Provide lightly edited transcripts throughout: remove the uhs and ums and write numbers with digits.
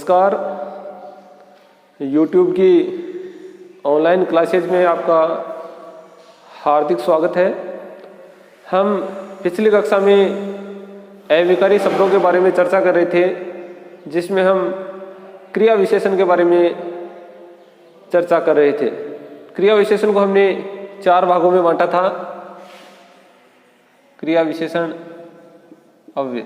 नमस्कार। YouTube की online classes में आपका हार्दिक स्वागत है। हम पिछली कक्षा में अविकारी शब्दों के बारे में चर्चा कर रहे थे, जिसमें हम क्रिया विशेषण के बारे में चर्चा कर रहे थे। क्रिया विशेषण को हमने 4 भागों में बांटा था। क्रिया विशेषण अव्यय,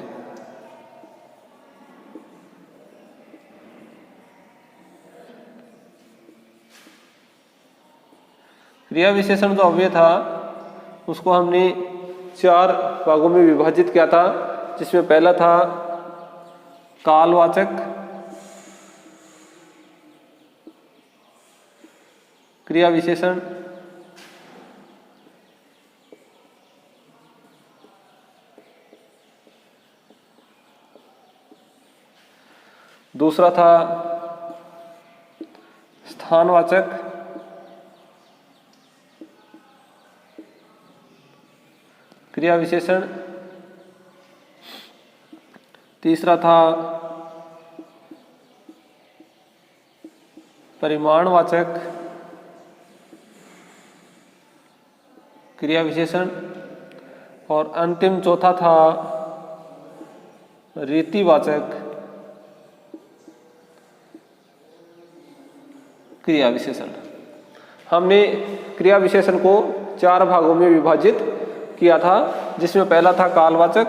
क्रिया विशेषण जो अव्यय था उसको हमने 4 भागों में विभाजित किया था, जिसमें पहला था कालवाचक क्रिया विशेषण, दूसरा था स्थानवाचक क्रिया विशेषण, तीसरा था परिमाणवाचक क्रिया विशेषण और अंतिम चौथा था रीतिवाचक क्रिया विशेषण। हमने क्रिया विशेषण को 4 भागों में विभाजित किया था, जिसमें पहला था कालवाचक,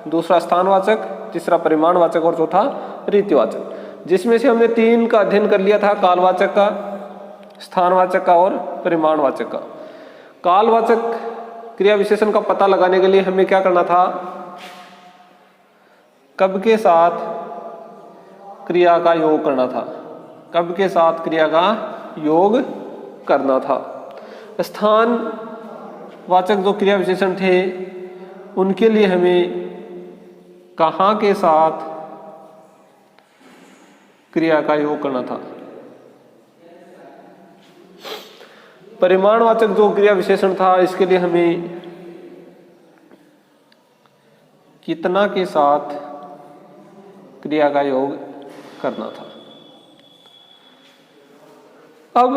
दूसरा स्थानवाचक, तीसरा परिमाणवाचक और चौथा रीतिवाचक। जिसमें से हमने 3 का अध्ययन कर लिया था, कालवाचक का, स्थानवाचक का और परिमाणवाचक का। कालवाचक क्रिया विशेषण का पता लगाने के लिए हमें क्या करना था? कब के साथ क्रिया का योग करना था। कब के साथ क्रिया का योग करना था। स्थान वाचक जो क्रिया विशेषण थे उनके लिए हमें कहाँ के साथ क्रिया का योग करना था। परिमाणवाचक जो क्रिया विशेषण था इसके लिए हमें कितना के साथ क्रिया का योग करना था। अब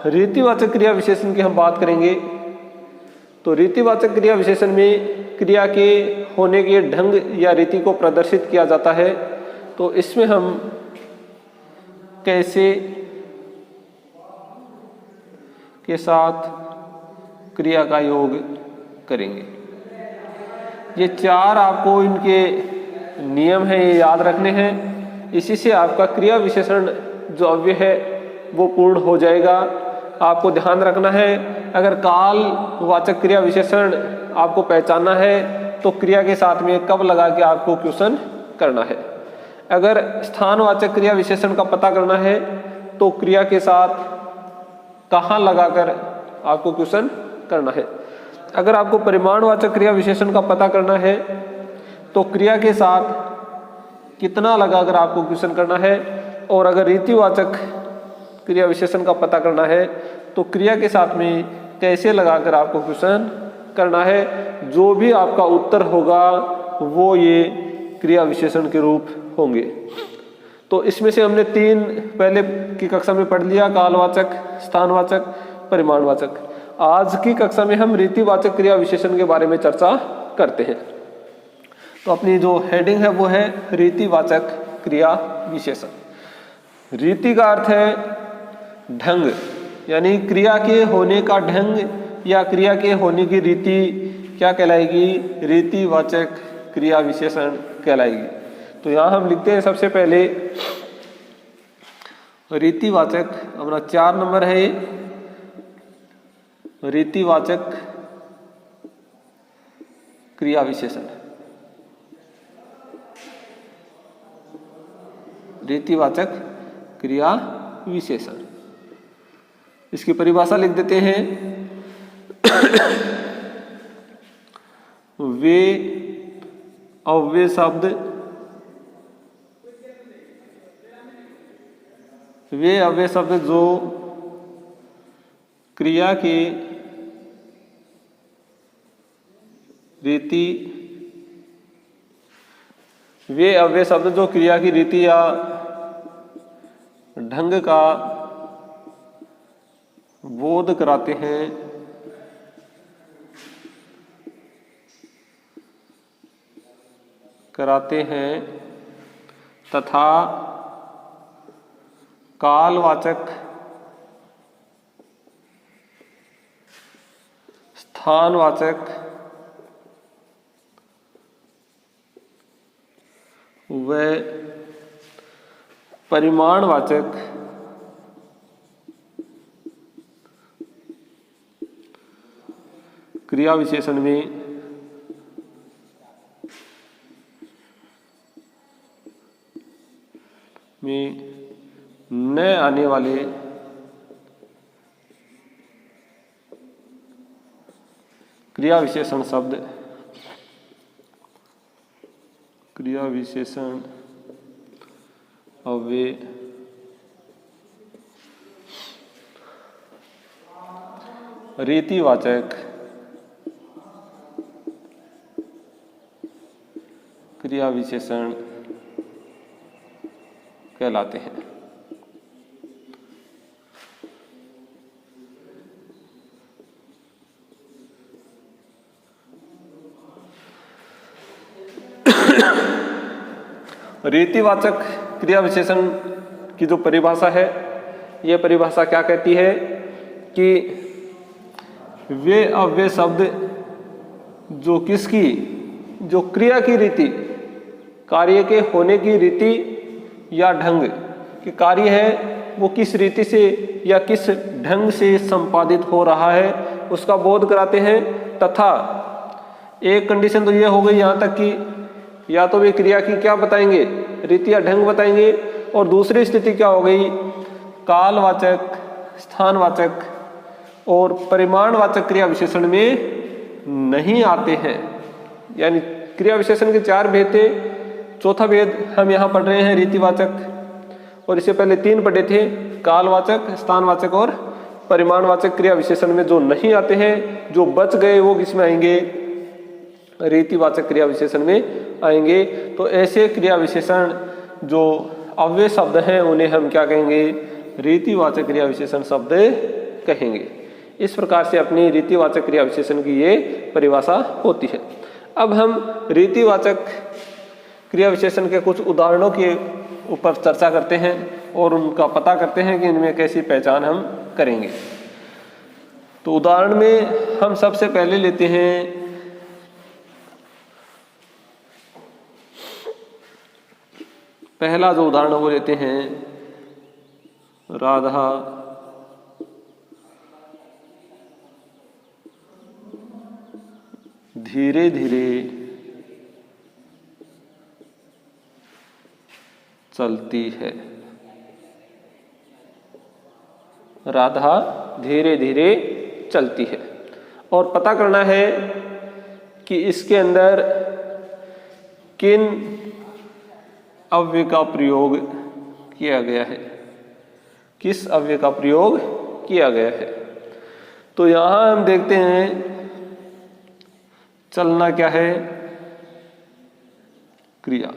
रीतिवाचक क्रिया विशेषण की हम बात करेंगे। तो रीतिवाचक क्रिया विशेषण में क्रिया के होने के ढंग या रीति को प्रदर्शित किया जाता है। तो इसमें हम कैसे के साथ क्रिया का योग करेंगे। ये 4 आपको इनके नियम हैं, ये याद रखने हैं। इसी से आपका क्रिया विशेषण जो अव्यय है वो पूर्ण हो जाएगा। आपको ध्यान रखना है, अगर कालवाचक क्रिया विशेषण आपको पहचानना है तो क्रिया के साथ में कब लगा के आपको क्वेश्चन करना है। अगर स्थानवाचक क्रिया विशेषण का पता करना है तो क्रिया के साथ कहाँ लगाकर आपको क्वेश्चन करना है। अगर आपको परिमाणवाचक क्रिया विशेषण का पता करना है तो क्रिया के साथ कितना लगाकर आपको क्वेश्चन करना है। और अगर रीतिवाचक क्रिया विशेषण का पता करना है तो क्रिया के साथ में कैसे लगाकर आपको क्वेश्चन करना है। जो भी आपका उत्तर होगा वो ये क्रिया विशेषण के रूप होंगे। तो इसमें से हमने 3 पहले की कक्षा में पढ़ लिया, कालवाचक, स्थानवाचक, परिमाणवाचक। आज की कक्षा में हम रीतिवाचक क्रिया विशेषण के बारे में चर्चा करते हैं। तो अपनी जो हेडिंग है वो है रीतिवाचक क्रिया विशेषण। रीति का अर्थ है ढंग, यानी क्रिया के होने का ढंग या क्रिया के होने की रीति क्या कहलाएगी? रीतिवाचक क्रिया विशेषण कहलाएगी। तो यहाँ हम लिखते हैं सबसे पहले रीतिवाचक, अपना 4 नंबर है रीतिवाचक क्रिया विशेषण। रीतिवाचक क्रिया विशेषण, इसकी परिभाषा लिख देते हैं। वे अव्यय शब्द, वे अव्यय शब्द जो क्रिया के रीति, वे अव्यय शब्द जो क्रिया की रीति या ढंग का बोध कराते हैं, तथा कालवाचक, स्थानवाचक व परिमाणवाचक क्रिया विशेषण में न आने वाले क्रिया विशेषण शब्द, क्रिया विशेषण अव्यय रीतिवाचक क्रिया विशेषण कहलाते हैं। रीतिवाचक क्रिया विशेषण की जो परिभाषा है, यह परिभाषा क्या कहती है कि वे अव्यय शब्द जो क्रिया की रीति, कार्य के होने की रीति या ढंग कि कार्य है वो किस रीति से या किस ढंग से संपादित हो रहा है उसका बोध कराते हैं। तथा एक कंडीशन तो ये हो गई यहाँ तक कि या तो वे क्रिया की क्या बताएंगे, रीति या ढंग बताएंगे, और दूसरी स्थिति क्या हो गई, कालवाचक, स्थानवाचक और परिमाणवाचक क्रिया विशेषण में नहीं आते हैं। यानी क्रिया विशेषण के 4 भेद थे, चौथा भेद हम यहाँ पढ़ रहे हैं रीतिवाचक, और इससे पहले 3 पढ़े थे, कालवाचक, स्थानवाचक और परिमाणवाचक क्रिया विशेषण में जो नहीं आते हैं, जो बच गए वो किस में आएंगे, रीतिवाचक क्रिया विशेषण में आएंगे। तो ऐसे क्रिया विशेषण जो अव्यय शब्द हैं उन्हें हम क्या कहेंगे, रीतिवाचक क्रिया विशेषण शब्द कहेंगे। इस प्रकार से अपनी रीतिवाचक क्रिया विशेषण की ये परिभाषा होती है। अब हम रीतिवाचक क्रिया विशेषण के कुछ उदाहरणों के ऊपर चर्चा करते हैं और उनका पता करते हैं कि इनमें कैसी पहचान हम करेंगे। तो उदाहरण में हम सबसे पहले लेते हैं पहला जो उदाहरण वो लेते हैं, राधा धीरे धीरे चलती है। राधा धीरे धीरे चलती है, और पता करना है कि इसके अंदर किन अव्यय का प्रयोग किया गया है, किस अव्यय का प्रयोग किया गया है। तो यहां हम देखते हैं चलना क्या है, क्रिया।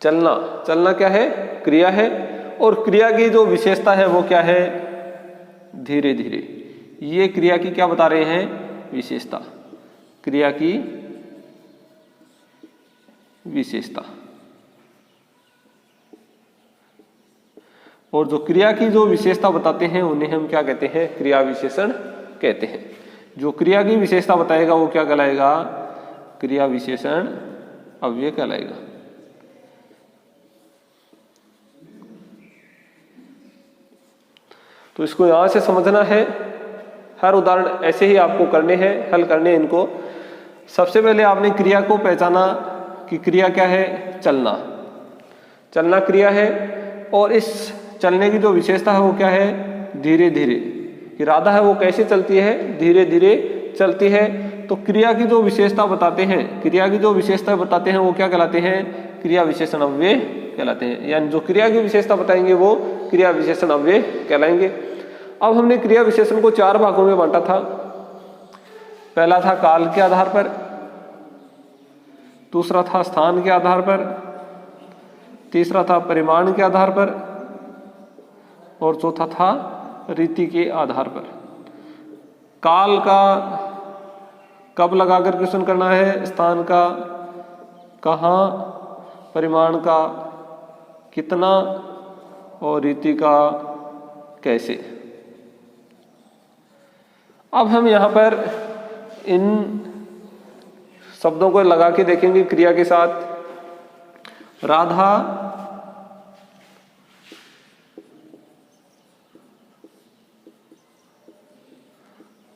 चलना क्या है, क्रिया है, और क्रिया की जो विशेषता है वो क्या है, धीरे धीरे। ये क्रिया की क्या बता रहे हैं, विशेषता, क्रिया की विशेषता। और जो क्रिया की जो विशेषता बताते हैं उन्हें हम क्या कहते हैं, क्रिया विशेषण कहते हैं। जो क्रिया की विशेषता बताएगा वो क्या कहलाएगा, क्रिया विशेषण अव्यय कहलाएगा। तो इसको यहां से समझना है। हर उदाहरण ऐसे ही आपको करने हैं, हल करने इनको। सबसे पहले आपने क्रिया को पहचाना कि क्रिया क्या है, चलना। चलना क्रिया है, और इस चलने की जो विशेषता है वो क्या है, धीरे धीरे। कि राधा है वो कैसे चलती है, धीरे धीरे चलती है। तो क्रिया की जो विशेषता बताते हैं, क्रिया की जो विशेषता बताते हैं वो क्या कहलाते हैं, क्रिया विशेषण अव्यय कहलाते हैं। यानी जो क्रिया की विशेषता बताएंगे वो क्रिया विशेषण अव्यय कहलाएंगे। अब हमने क्रिया विशेषण को 4 भागों में बांटा था। पहला था काल के आधार पर, दूसरा था स्थान के आधार पर, तीसरा था परिमाण के आधार पर, और चौथा था रीति के आधार पर। काल का कब लगाकर क्वेश्चन करना है, स्थान का कहाँ, परिमाण का कितना और रीति का कैसे। अब हम यहाँ पर इन शब्दों को लगा के देखेंगे क्रिया के साथ। राधा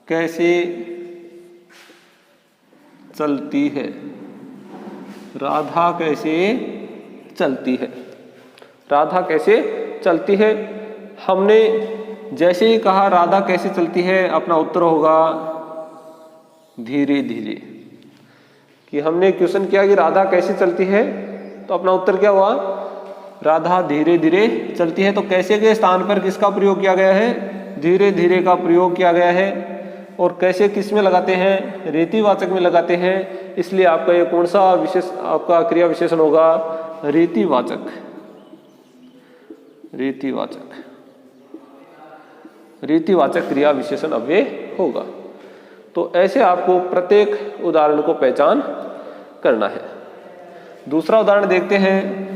कैसे चलती है, राधा कैसे चलती है, राधा कैसे चलती है। हमने जैसे ही कहा राधा कैसे चलती है, अपना उत्तर होगा धीरे धीरे। कि हमने क्वेश्चन किया कि राधा कैसे चलती है, तो अपना उत्तर क्या हुआ, राधा धीरे धीरे चलती है। तो कैसे के स्थान पर किसका प्रयोग किया गया है, धीरे धीरे का प्रयोग किया गया है। और कैसे किस में लगाते हैं, रीतिवाचक में लगाते हैं। इसलिए आपका ये कौन सा विशेष आपका क्रिया विशेषण होगा, रीतिवाचक। रीतिवाचक, रीतिवाचक क्रिया विशेषण अव्यय होगा। तो ऐसे आपको प्रत्येक उदाहरण को पहचान करना है। दूसरा उदाहरण देखते हैं।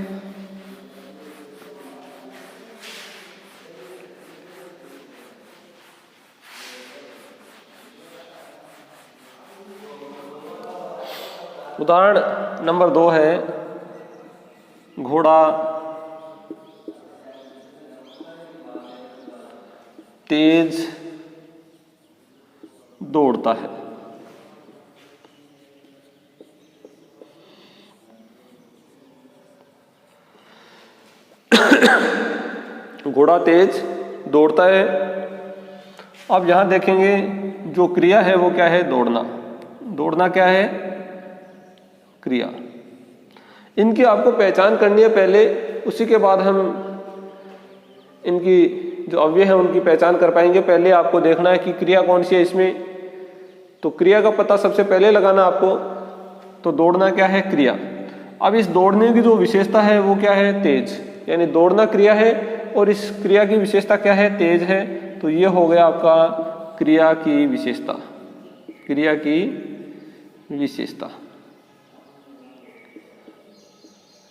उदाहरण नंबर 2 है, घोड़ा तेज दौड़ता है। घोड़ा तेज दौड़ता है। अब यहां देखेंगे जो क्रिया है वो क्या है, दौड़ना। दौड़ना क्या है, क्रिया। इनकी आपको पहचान करनी है पहले, उसी के बाद हम इनकी जो अव्यय है उनकी पहचान कर पाएंगे। पहले आपको देखना है कि क्रिया कौन सी है इसमें। तो क्रिया का पता सबसे पहले लगाना आपको। तो दौड़ना क्या है, क्रिया। अब इस दौड़ने की जो विशेषता है वो क्या है, तेज। यानी दौड़ना क्रिया है और इस क्रिया की विशेषता क्या है, तेज है। तो ये हो गया आपका क्रिया की विशेषता, क्रिया की विशेषता।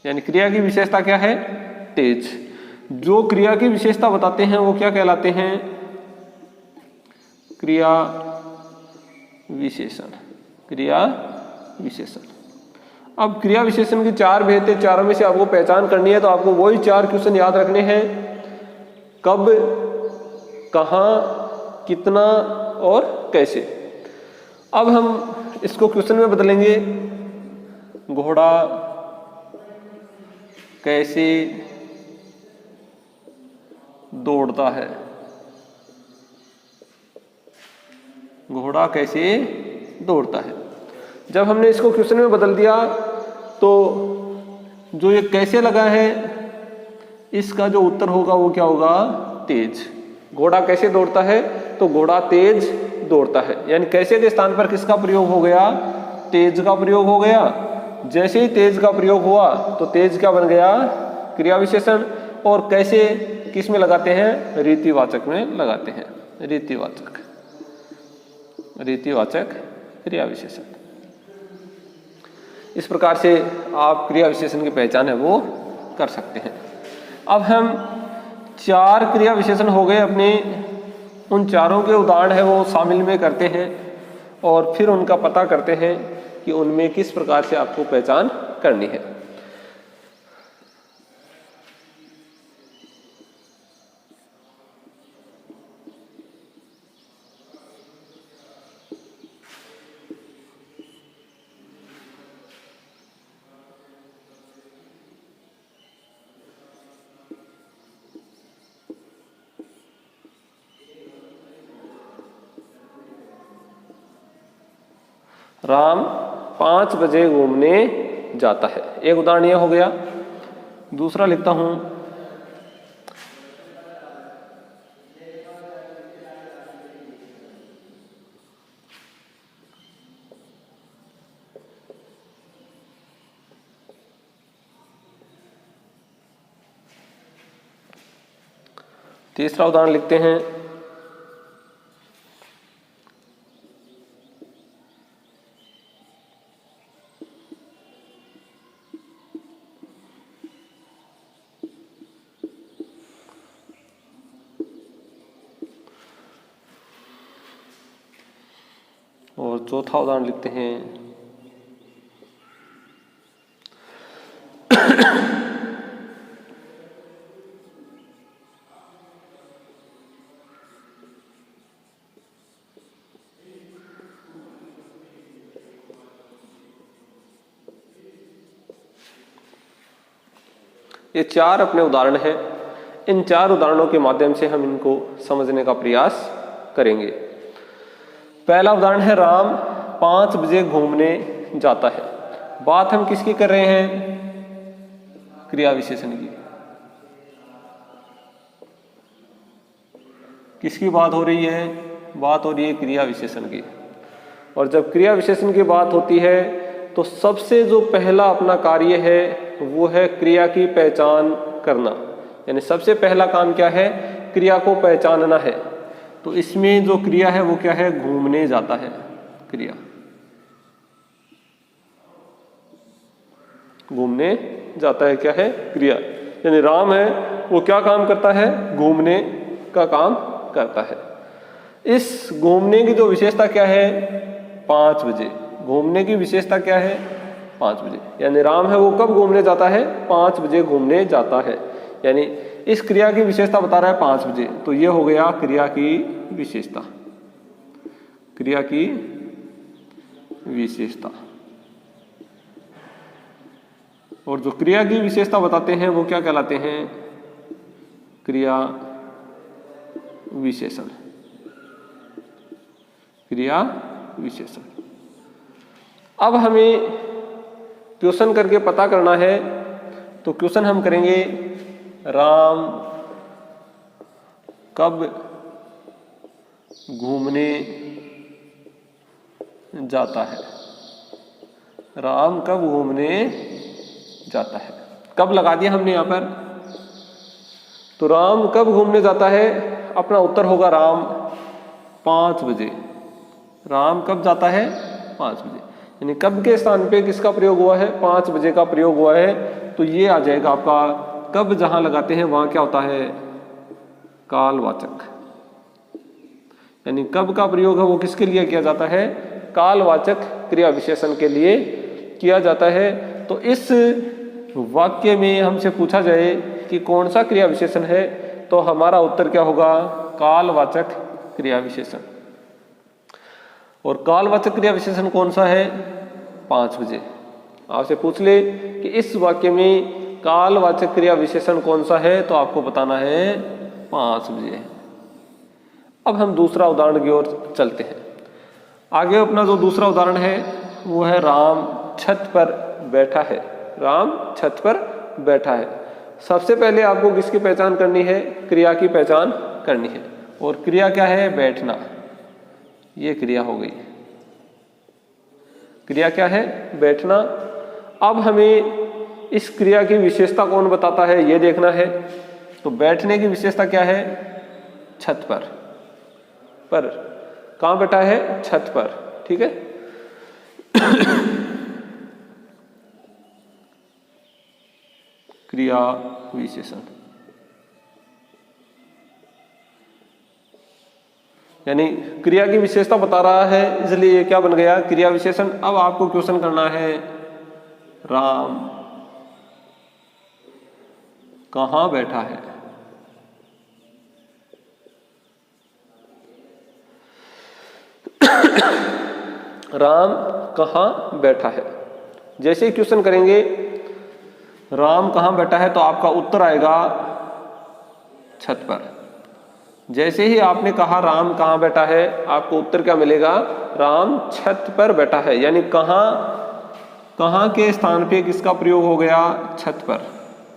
यानी क्रिया की विशेषता क्या है, तेज। जो क्रिया की विशेषता बताते हैं वो क्या कहलाते हैं, क्रिया विशेषण। क्रिया विशेषण। अब क्रिया विशेषण की 4 भेद थे, चारों में से आपको पहचान करनी है। तो आपको वही 4 क्वेश्चन याद रखने हैं, कब, कहाँ, कितना और कैसे। अब हम इसको क्वेश्चन में बदलेंगे। घोड़ा कैसे दौड़ता है, घोड़ा कैसे दौड़ता है। जब हमने इसको क्वेश्चन में बदल दिया तो जो ये कैसे लगा है इसका जो उत्तर होगा वो क्या होगा, तेज। घोड़ा कैसे दौड़ता है, तो घोड़ा तेज दौड़ता है। यानी कैसे के स्थान पर किसका प्रयोग हो गया, तेज का प्रयोग हो गया। जैसे ही तेज का प्रयोग हुआ तो तेज क्या बन गया, क्रिया विशेषण। और कैसे किस में लगाते हैं, रीतिवाचक में लगाते हैं। रीतिवाचक, रीतिवाचक क्रिया विशेषण। इस प्रकार से आप क्रिया विशेषण की पहचान है वो कर सकते हैं। अब हम 4 क्रिया विशेषण हो गए अपने, उन चारों के उदाहरण है वो शामिल में करते हैं और फिर उनका पता करते हैं कि उनमें किस प्रकार से आपको पहचान करनी है। राम 5 बजे घूमने जाता है। एक उदाहरण यह हो गया। दूसरा लिखता हूं, तीसरा उदाहरण लिखते हैं। और चौथा उदाहरण लिखते हैं। ये चार अपने उदाहरण हैं। इन चार उदाहरणों के माध्यम से हम इनको समझने का प्रयास करेंगे। पहला उदाहरण है, राम 5 बजे घूमने जाता है। बात हम किसकी कर रहे हैं? क्रिया विशेषण की। किसकी बात हो रही है? बात हो रही है क्रिया विशेषण की। और जब क्रिया विशेषण की बात होती है तो सबसे जो पहला अपना कार्य है वो है क्रिया की पहचान करना। यानी सबसे पहला काम क्या है? क्रिया को पहचानना है। तो इसमें जो क्रिया है वो क्या है? घूमने जाता है। क्रिया घूमने जाता है, क्या है? क्रिया। यानी राम है वो क्या काम करता है? घूमने का काम करता है। इस घूमने की जो विशेषता क्या है? 5 बजे। घूमने की विशेषता क्या है? 5 बजे। यानी राम है वो कब घूमने जाता है? 5 बजे घूमने जाता है। यानी इस क्रिया की विशेषता बता रहा है 5 बजे। तो ये हो गया क्रिया की विशेषता। क्रिया की विशेषता। और जो क्रिया की विशेषता बताते हैं वो क्या कहलाते हैं? क्रिया विशेषण। क्रिया विशेषण। अब हमें क्वेश्चन करके पता करना है। तो क्वेश्चन हम करेंगे, राम कब घूमने जाता है? राम कब घूमने जाता है? कब लगा दिया हमने यहां पर। तो राम कब घूमने जाता है? अपना उत्तर होगा राम 5 बजे। राम कब जाता है? 5 बजे। यानी कब के स्थान पे किसका प्रयोग हुआ है? 5 बजे का प्रयोग हुआ है। तो ये आ जाएगा आपका, कब जहां लगाते हैं वहां क्या होता है? कालवाचक। यानी कब का प्रयोग है वो किसके लिए किया जाता है? कालवाचक क्रिया विशेषण के लिए किया जाता है। तो इस वाक्य में हमसे पूछा जाए कि कौन सा क्रिया विशेषण है, तो हमारा उत्तर क्या होगा? कालवाचक क्रिया विशेषण। और कालवाचक क्रिया विशेषण कौन सा है? 5 बजे। आपसे पूछ ले कि इस वाक्य में कालवाचक क्रिया विशेषण कौन सा है, तो आपको बताना है 5 बजे। अब हम दूसरा उदाहरण की ओर चलते हैं। आगे अपना जो दूसरा उदाहरण है वो है, राम छत पर बैठा है। राम छत पर बैठा है। सबसे पहले आपको किसकी पहचान करनी है? क्रिया की पहचान करनी है। और क्रिया क्या है? बैठना। ये क्रिया हो गई। क्रिया क्या है? बैठना। अब हमें इस क्रिया की विशेषता कौन बताता है ये देखना है। तो बैठने की विशेषता क्या है? छत पर। कहां बैठा है? छत पर। ठीक है। क्रिया विशेषण यानी क्रिया की विशेषता बता रहा है, इसलिए ये क्या बन गया? क्रिया विशेषण। अब आपको क्वेश्चन करना है, राम कहां बैठा है? राम कहां बैठा है। जैसे ही क्वेश्चन करेंगे राम कहां बैठा है, तो आपका उत्तर आएगा छत पर। जैसे ही आपने कहा राम कहां बैठा है, आपको उत्तर क्या मिलेगा? राम छत पर बैठा है। यानी कहां के स्थान पे किसका प्रयोग हो गया? छत पर।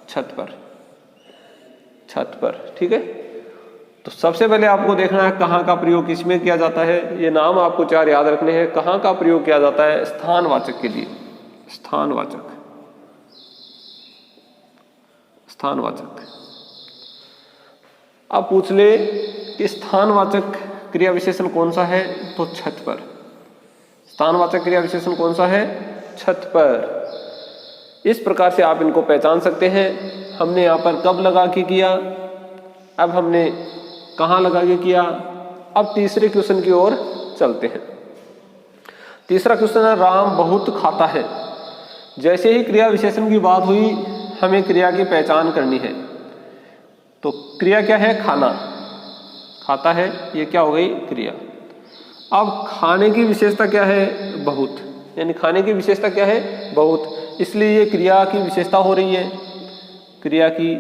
छत पर। छत पर। ठीक है। तो सबसे पहले आपको देखना है कहां का प्रयोग किसमें किया जाता है। ये नाम आपको 4 याद रखने हैं। कहां का प्रयोग किया जाता है? स्थानवाचक के लिए। स्थानवाचक। स्थानवाचक। अब पूछ ले कि स्थानवाचक क्रिया विशेषण कौन सा है, तो छत पर। स्थानवाचक क्रिया विशेषण कौन सा है, छत पर। इस प्रकार से आप इनको पहचान सकते हैं। हमने यहाँ पर कब लगा के किया, अब हमने कहाँ लगा के किया। अब तीसरे क्वेश्चन की ओर चलते हैं। तीसरा क्वेश्चन है राम बहुत खाता है। जैसे ही क्रिया विशेषण की बात हुई, हमें क्रिया की पहचान करनी है। तो क्रिया क्या है, खाना, खाता है, ये क्या हो गई क्रिया। अब खाने की विशेषता क्या है, बहुत, यानी खाने की विशेषता क्या है, बहुत, इसलिए ये क्रिया की विशेषता हो रही है। क्रिया की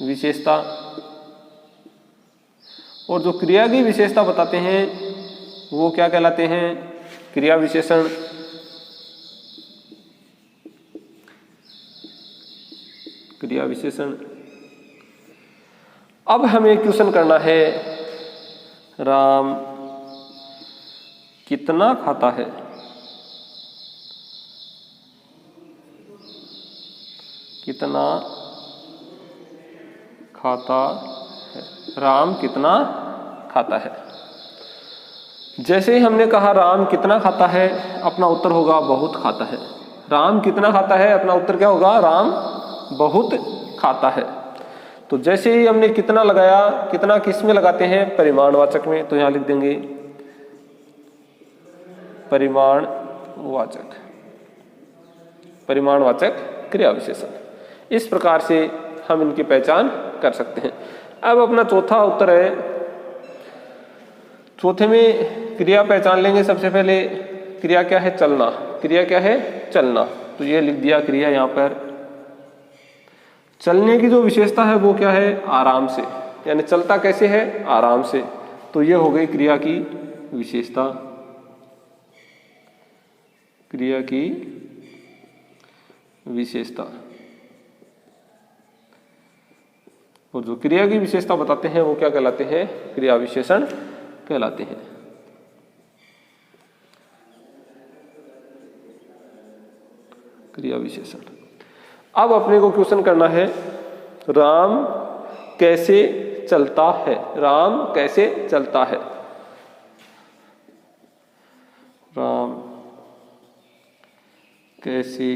विशेषता, और जो क्रिया की विशेषता बताते हैं वो क्या कहलाते हैं, क्रिया विशेषण। क्रिया विशेषण। अब हमें क्वेश्चन करना है, राम कितना खाता है। कितना खाता है, राम कितना खाता है। जैसे ही हमने कहा राम कितना खाता है, अपना उत्तर होगा बहुत खाता है। राम कितना खाता है, अपना उत्तर क्या होगा, राम बहुत खाता है। तो जैसे ही हमने कितना लगाया, कितना किस में लगाते हैं, परिमाणवाचक में, तो यहां लिख देंगे परिमाणवाचक। परिमाणवाचक क्रिया विशेषण। इस प्रकार से हम इनकी पहचान कर सकते हैं। अब अपना चौथा उत्तर है, चौथे में क्रिया पहचान लेंगे। सबसे पहले क्रिया क्या है, चलना। क्रिया क्या है, चलना, तो ये लिख दिया क्रिया यहाँ पर। चलने की जो विशेषता है वो क्या है, आराम से, यानी चलता कैसे है, आराम से, तो ये हो गई क्रिया की विशेषता। क्रिया की विशेषता। और जो क्रिया की विशेषता बताते हैं वो क्या कहलाते हैं, क्रिया विशेषण कहलाते हैं। क्रिया विशेषण। अब अपने को क्वेश्चन करना है, राम कैसे चलता है। राम कैसे चलता है। राम कैसे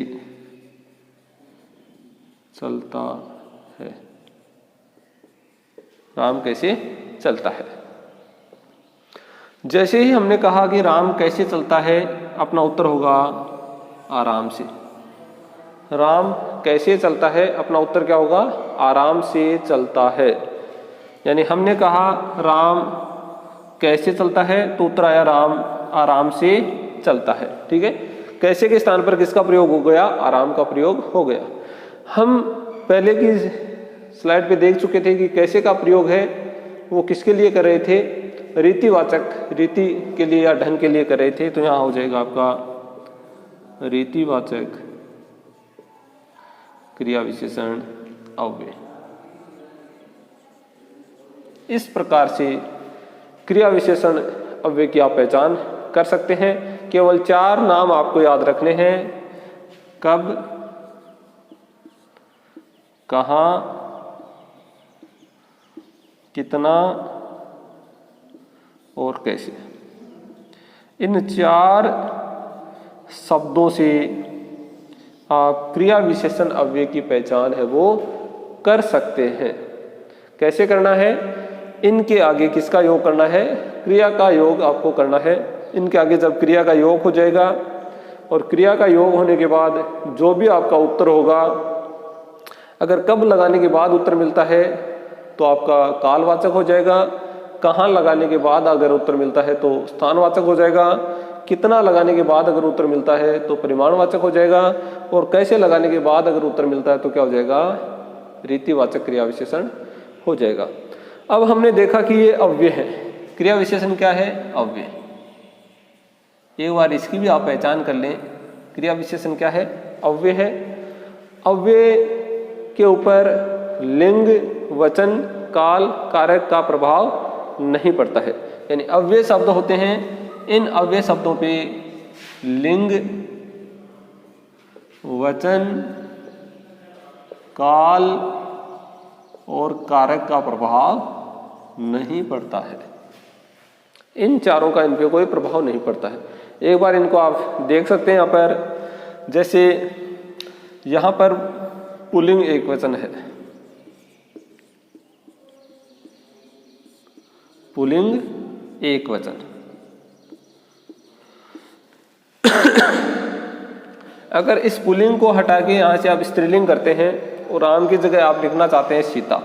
चलता है। राम कैसे चलता है। जैसे ही हमने कहा कि राम कैसे चलता है, अपना उत्तर होगा आराम से। राम कैसे चलता है, अपना उत्तर क्या होगा, आराम से चलता है। यानी हमने कहा राम कैसे चलता है, तो उत्तर आया राम आराम से चलता है। ठीक है, कैसे के स्थान पर किसका प्रयोग हो गया, आराम का प्रयोग हो गया। हम पहले की स्लाइड पे देख चुके थे कि कैसे का प्रयोग है वो किसके लिए कर रहे थे, रीतिवाचक, रीति के लिए या ढंग के लिए कर रहे थे। तो यहां हो जाएगा आपका रीतिवाचक क्रिया विशेषण अव्यय। इस प्रकार से क्रिया विशेषण अव्यय की आप पहचान कर सकते हैं। केवल 4 नाम आपको याद रखने हैं, कब, कहां, कितना और कैसे। इन 4 शब्दों से आप क्रिया विशेषण अव्यय की पहचान है वो कर सकते हैं। कैसे करना है, इनके आगे किसका योग करना है, क्रिया का योग आपको करना है। इनके आगे जब क्रिया का योग हो जाएगा और क्रिया का योग होने के बाद जो भी आपका उत्तर होगा, अगर कब लगाने के बाद उत्तर मिलता है तो आपका कालवाचक हो जाएगा। कहाँ लगाने के बाद अगर उत्तर मिलता है तो स्थानवाचक हो जाएगा। कितना लगाने के बाद अगर उत्तर मिलता है तो परिमाणवाचक हो जाएगा। और कैसे लगाने के बाद अगर उत्तर मिलता है तो क्या हो जाएगा, रीतिवाचक क्रिया विशेषण हो जाएगा। अब हमने देखा कि ये अव्यय है। क्रिया विशेषण क्या है, अव्यय। एक बार इसकी भी आप पहचान कर लें, क्रिया विशेषण क्या है, अव्यय है। अव्यय के ऊपर लिंग, वचन, काल, कारक का प्रभाव नहीं पड़ता है। यानी अव्यय शब्द होते हैं, इन अव्यय शब्दों पे लिंग, वचन, काल और कारक का प्रभाव नहीं पड़ता है। इन चारों का इन पे कोई प्रभाव नहीं पड़ता है। एक बार इनको आप देख सकते हैं यहाँ पर, जैसे यहाँ पर पुल्लिंग एक वचन है, पुल्लिंग एक वचन। अगर इस पुल्लिंग को हटा के यहाँ से आप स्त्रीलिंग करते हैं और राम की जगह आप लिखना चाहते हैं सीता,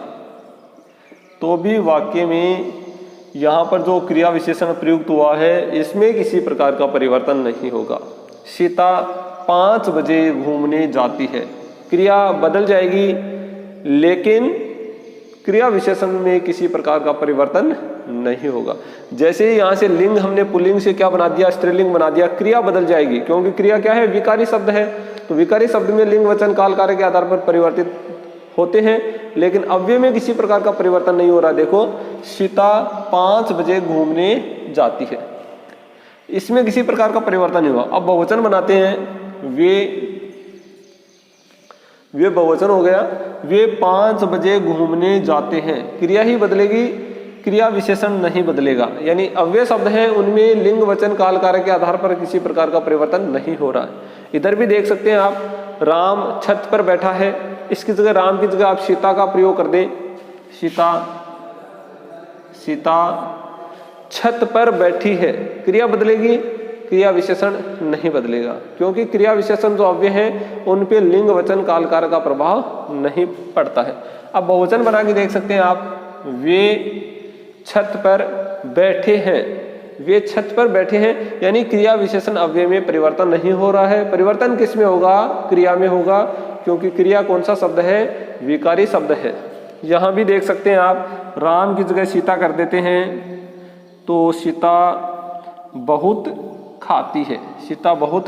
तो भी वाक्य में यहाँ पर जो क्रिया विशेषण प्रयुक्त हुआ है इसमें किसी प्रकार का परिवर्तन नहीं होगा। सीता 5 बजे घूमने जाती है, क्रिया बदल जाएगी लेकिन क्रिया विशेषण में किसी प्रकार का परिवर्तन नहीं होगा। जैसे ही यहाँ से लिंग हमने पुल्लिंग से क्या बना दिया, स्त्रीलिंग बना दिया, क्रिया बदल जाएगी, क्योंकि क्रिया क्या है, विकारी शब्द है। तो विकारी शब्द में लिंग वचन काल कार्य के आधार पर परिवर्तित होते हैं, लेकिन अव्यय में किसी प्रकार का परिवर्तन नहीं हो रहा। देखो, सीता 5 बजे घूमने जाती है, इसमें किसी प्रकार का परिवर्तन नहीं हुआ। अब बहुवचन बनाते हैं, वे बहुवचन हो गया, वे 5 बजे घूमने जाते हैं, क्रिया ही बदलेगी, क्रिया विशेषण नहीं बदलेगा। यानी अव्यय शब्द हैं, उनमें लिंग वचन काल कार्य के आधार पर किसी प्रकार का परिवर्तन नहीं हो रहा है। इधर भी देख सकते हैं आप, राम छत पर बैठा है, इसकी जगह राम की जगह आप सीता का प्रयोग कर दें, सीता छत पर बैठी है, क्रिया बदलेगी, क्रिया विशेषण नहीं बदलेगा, क्योंकि क्रिया विशेषण जो अव्यय है उन पे लिंग वचन काल कार्य का प्रभाव नहीं पड़ता है। अब बहुवचन बना के देख सकते हैं आप, वे छत पर बैठे हैं, वे छत पर बैठे हैं, यानी क्रिया विशेषण अव्यय में परिवर्तन नहीं हो रहा है। परिवर्तन किस में होगा, क्रिया में होगा, क्योंकि क्रिया कौन सा शब्द है, विकारी शब्द है। यहाँ भी देख सकते हैं आप, राम की जगह सीता कर देते हैं तो सीता बहुत खाती है, सीता बहुत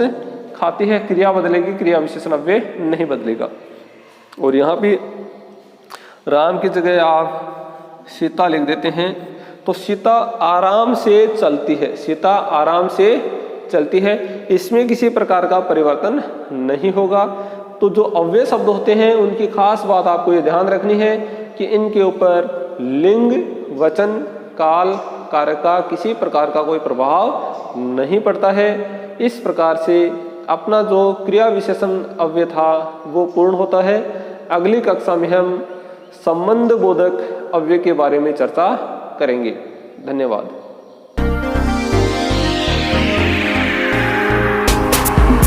खाती है, क्रिया बदलेगी, क्रिया विशेषण अव्यय नहीं बदलेगा। और यहाँ भी राम की जगह आप सीता लिख देते हैं तो सीता आराम से चलती है, सीता आराम से चलती है, इसमें किसी प्रकार का परिवर्तन नहीं होगा। तो जो अव्यय शब्द होते हैं उनकी खास बात आपको ये ध्यान रखनी है कि इनके ऊपर लिंग वचन काल कार्य का किसी प्रकार का कोई प्रभाव नहीं पड़ता है। इस प्रकार से अपना जो क्रिया विशेषण अव्यय था वो पूर्ण होता है। अगली कक्षा में हम संबंध बोधक अव्यय के बारे में चर्चा करेंगे। धन्यवाद।